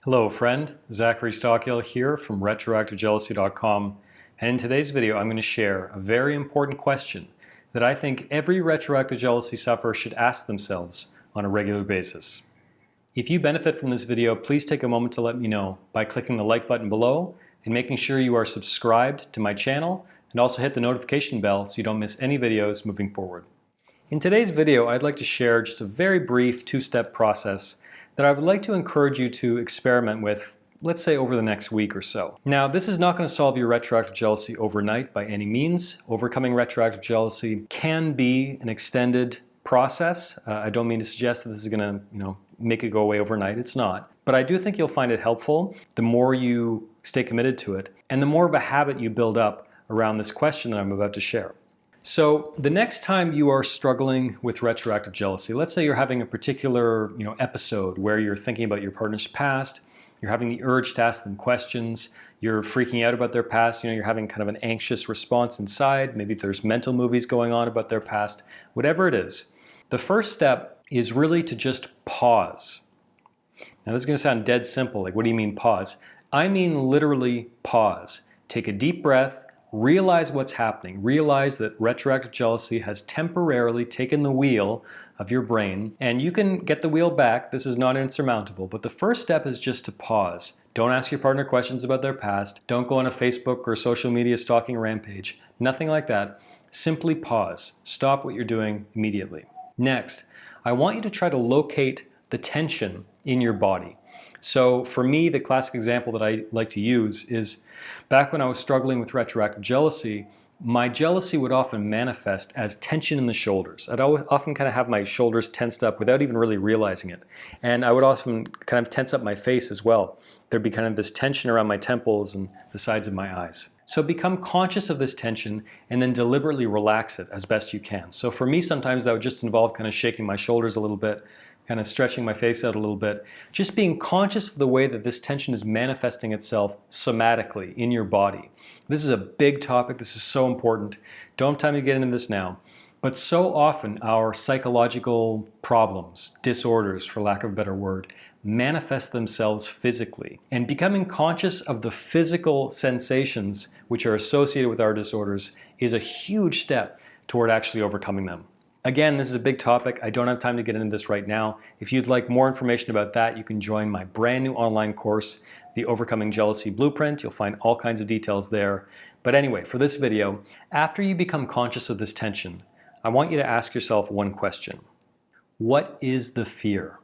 Hello friend, Zachary Stockill here from retroactivejealousy.com, and in today's video I'm going to share a very important question that I think every retroactive jealousy sufferer should ask themselves on a regular basis. If you benefit from this video, please take a moment to let me know by clicking the like button below and making sure you are subscribed to my channel, and also hit the notification bell so you don't miss any videos moving forward. In today's video, I'd like to share just a very brief two-step process that I would like to encourage you to experiment with, let's say over the next week or so. Now, this is not going to solve your retroactive jealousy overnight by any means. Overcoming retroactive jealousy can be an extended process. I don't mean to suggest that this is going to, make it go away overnight. It's not. But I do think you'll find it helpful the more you stay committed to it, and the more of a habit you build up around this question that I'm about to share. So the next time you are struggling with retroactive jealousy, let's say you're having a particular episode where you're thinking about your partner's past, you're having the urge to ask them questions, you're freaking out about their past, you're having kind of an anxious response inside, maybe there's mental movies going on about their past, whatever it is. The first step is really to just pause. Now this is going to sound dead simple, like what do you mean pause? I mean literally pause. Take a deep breath. Realize what's happening. Realize that retroactive jealousy has temporarily taken the wheel of your brain, and you can get the wheel back. This is not insurmountable, but the first step is just to pause. Don't ask your partner questions about their past. Don't go on a Facebook or social media stalking rampage. Nothing like that. Simply pause. Stop what you're doing immediately. Next, I want you to try to locate the tension in your body. So for me, the classic example that I like to use is back when I was struggling with retroactive jealousy, my jealousy would often manifest as tension in the shoulders. I'd often kind of have my shoulders tensed up without even really realizing it. And I would often kind of tense up my face as well. There'd be kind of this tension around my temples and the sides of my eyes. So become conscious of this tension and then deliberately relax it as best you can. So for me, sometimes that would just involve kind of shaking my shoulders a little bit, kind of stretching my face out a little bit, just being conscious of the way that this tension is manifesting itself somatically in your body. This is a big topic. This is so important. Don't have time to get into this now. But so often our psychological problems, disorders for lack of a better word, manifest themselves physically. And becoming conscious of the physical sensations which are associated with our disorders is a huge step toward actually overcoming them. Again, this is a big topic. I don't have time to get into this right now. If you'd like more information about that, you can join my brand new online course, The Overcoming Jealousy Blueprint. You'll find all kinds of details there. But anyway, for this video, after you become conscious of this tension, I want you to ask yourself one question. What is the fear?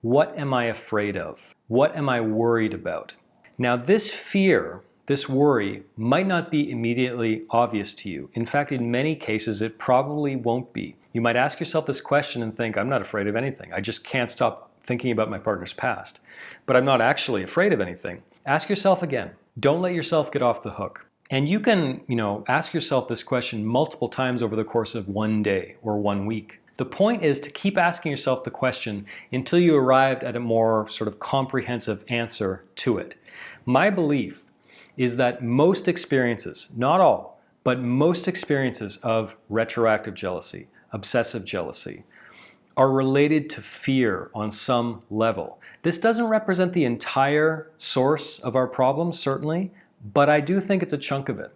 What am I afraid of? What am I worried about? Now this fear, this worry, might not be immediately obvious to you. In fact, in many cases, it probably won't be. You might ask yourself this question and think, I'm not afraid of anything. I just can't stop thinking about my partner's past. But I'm not actually afraid of anything. Ask yourself again. Don't let yourself get off the hook. And you can, ask yourself this question multiple times over the course of one day or 1 week. The point is to keep asking yourself the question until you arrive at a more sort of comprehensive answer to it. My belief is that most experiences, not all, but most experiences of retroactive jealousy, obsessive jealousy, are related to fear on some level. This doesn't represent the entire source of our problem, certainly, but I do think it's a chunk of it.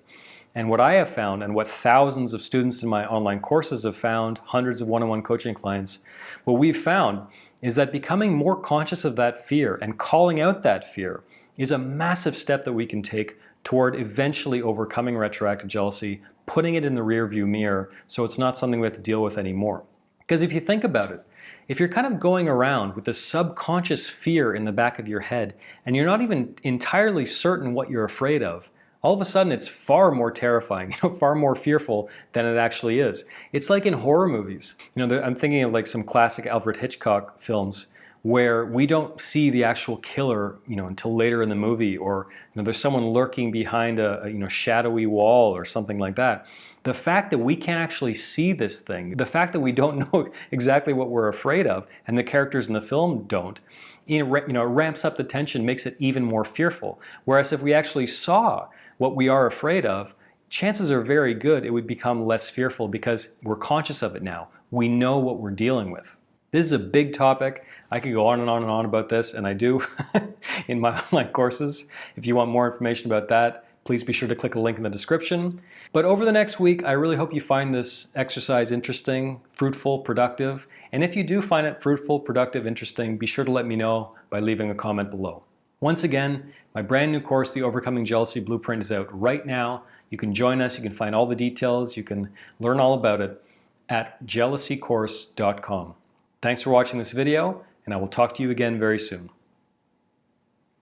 And what I have found, and what thousands of students in my online courses have found, hundreds of one-on-one coaching clients, what we've found is that becoming more conscious of that fear and calling out that fear is a massive step that we can take toward eventually overcoming retroactive jealousy, putting it in the rearview mirror so it's not something we have to deal with anymore. Because if you think about it, if you're kind of going around with this subconscious fear in the back of your head and you're not even entirely certain what you're afraid of, all of a sudden it's far more terrifying, far more fearful than it actually is. It's like in horror movies. I'm thinking of like some classic Alfred Hitchcock films where we don't see the actual killer, until later in the movie, or there's someone lurking behind a shadowy wall or something like that. The fact that we can't actually see this thing, the fact that we don't know exactly what we're afraid of, and the characters in the film don't, it ramps up the tension, makes it even more fearful. Whereas if we actually saw what we are afraid of, chances are very good it would become less fearful because we're conscious of it now. We know what we're dealing with. This is a big topic. I could go on and on and on about this, and I do in my online courses. If you want more information about that, please be sure to click the link in the description. But over the next week, I really hope you find this exercise interesting, fruitful, productive. And if you do find it fruitful, productive, interesting, be sure to let me know by leaving a comment below. Once again, my brand new course, The Overcoming Jealousy Blueprint, is out right now. You can join us, you can find all the details, you can learn all about it at jealousycourse.com. Thanks for watching this video, and I will talk to you again very soon.